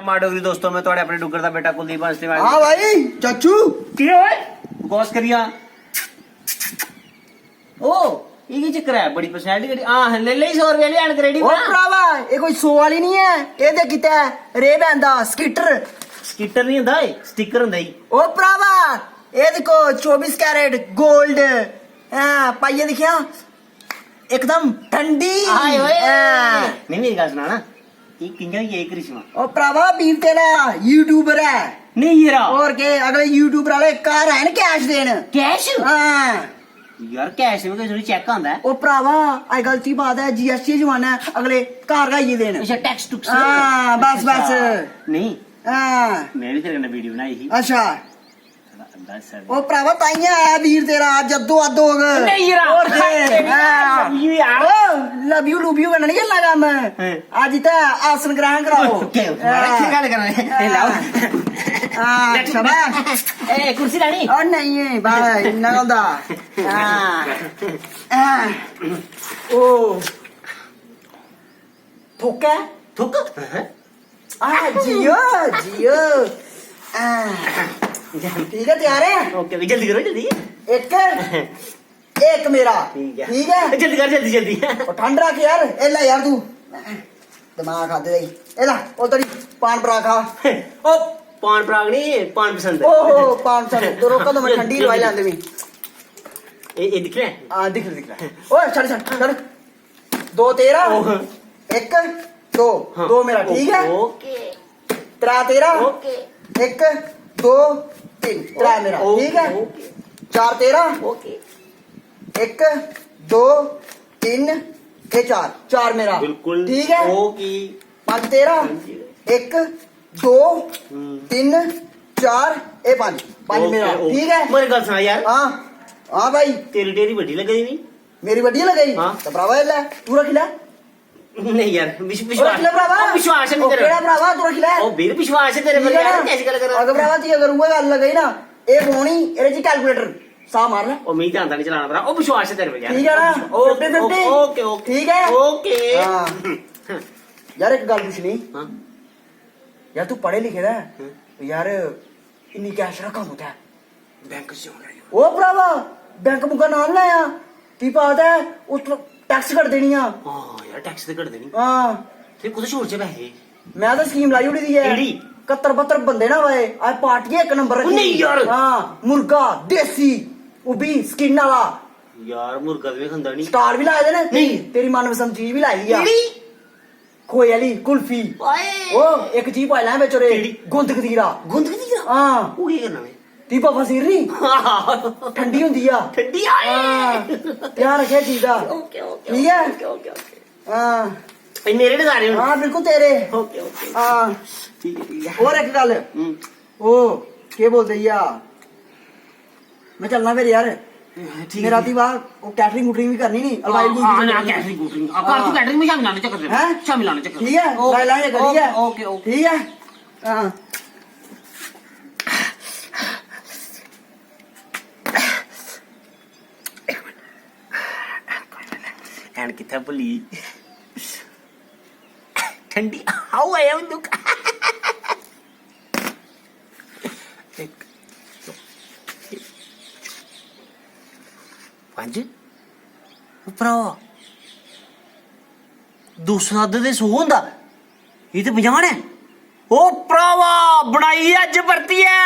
डोगरी दोस्तों में थोड़े अपने डुगर दा बेटा कुलदीप हंसने वाले। हाँ भाई चाचू की होए गौस करिया ओ ये की चक्कर है बड़ी पर्सनालिटी करी हां ले ले 100 रुपए ले आन क्रेडिट ओ भरावा ये कोई 100 वाली नहीं है ये दे किता रे बैंदा स्कीटर स्टिकर नहीं ਹੁੰਦਾ ਏ स्टिकर ਹੁੰਦਾ ਹੀ ओ भरावा ये देखो 24 कैरेट गोल्ड हां पाइए दिखिया एकदम ठंडी हाय ओए हाँ। नहीं मेरी गल सुना ना ये किंजा ये करिश्मा ओ भरावा बीर तेरा यूट्यूबर है नहीं ये रहा और के अगले यूट्यूबर वाले कार है ना कैश देन कैश हां यार कैश में कोई चेक आंदा है ओ भरावा आई गलती बात है जीएसटी जमाना है अगले कार का ये देन अच्छा टैक्स टुक्स हाँ बस बस नहीं हाँ मैं भी तेरे कन्नै वीडियो बनाई थी अच्छा बस ओ भरावा ताइया आया वीर तेरा जद्दो अद्दो नहीं यार और दे यू यार लव यू करना नहीं करना काम आज इतना आसन ग्रहण कराओ ओके ओके गल करना ए लाओ हाँ शाबाश ए कुर्सी लानी और नहीं है भाई नगलदा ओ थोका थुक जियो जियो ठीक है तैयार है ओके जल्दी करो जल्दी एक एक मेरा ठीक ठीक है जल्दी कर जल्दी जल्दी और ठंड रख यार ए ला यार तू दिमाग खाते दे ए ला ओ तेरी पान परा खा ओ पान पराग नहीं पान पसंद है ओहो पान सा तो रोका तो मैं ठंडी लवाई लांदे भी ये दिख रहा है हां दिख रहा ओए चल चल चल दो तेरा एक दो दो मेरा ठीक है ओके त्रा तेरा ओके एक दो तीन त्रा मेरा ठीक है चार तेरा ओके एक दो तीन ये चार चार मेरा बिल्कुल ठीक है ओके पांच तेरा एक दो तीन चार ए पांच पांच मेरा ठीक है मेरी गल सुना यार हाँ हाँ भाई तेरी डेरी बड़ी लग गई नहीं मेरी बढ़िया लगाई हाँ। तो भरावा ले तू रख ले नहीं यार रख ले भरावा विश्वास है मेरे केड़ा भरावा तू रख ले ओ ਵੀਰ ਵਿਸ਼ਵਾਸ है तेरे पर यार कैसी गल कर अगर भरावा जी अगर वो गल लगाई ना ए होनी एरे जी कैलकुलेटर सा मार ले ओ मैं जानता नहीं चलाना भरा ओ विश्वास है तेरे पर यार ठीक है ना ओके 50-50 ओके ओके ठीक है ओके हाँ। यार एक गल पूछनी हां यार तू पढ़े लिखे दा तो यार इन्नी कैश रकम होता है बैंक से हो रहा ओ भरावा बैंक मुका नाम लाया की बात है उस टैक्स कट देनी आ हां यार टैक्स ते कट देनी हां फिर कुछ छोड़ जे पैसे मैं तो स्कीम लाई उड़ी दी है केड़ी 71-72 बंदे ना वे आज पार्टी एक नंबर रखी नहीं यार। हां मुर्गा देसी वो भी स्किन वाला यार मुर्गा भी खंदा नहीं स्टार भी लाए थे ना नहीं। तेरी मनपसंद चीज भी लाई है केड़ी खोए वाली कुल्फी ओए ओ एक चीज पाई ला बेचो रे केड़ी? गुंद कतीरा गुंद की दी हां ओ की करना मैं दीपा फसीरी ठंडी हुंदी आ ठंडी आए हां ध्यान रखे चीज दा ओके ओके ठीक है ओके ओके ओके हां ए मेरे ने सारे हां बिल्कुल तेरे ओके ओके हां ठीक है और एक गल ओ के बोलते या मैं चलना फिर यार ठीक मेरा दी बात वो कैटरिंग वूटरिंग भी करनी नहीं अलवाई भी हां ना कैटरिंग कुकिंग अब तू कैटरिंग में शामिल आने चक्कर हैं? शामिल आने चक्कर ठीक है लाई लाएंगे ठीक है ओके ओके ठीक है हां एंड कितना भुली ठंडी हाउ आई एम लुक पंज भरा 207 ਦੇ 100 ਹੁੰਦਾ ਇਹ ਤੇ 50 ਹੈ ਉਹ ਭਰਾਵਾ ਬਣਾਈ ਅੱਜ ਵਰਤੀ ਹੈ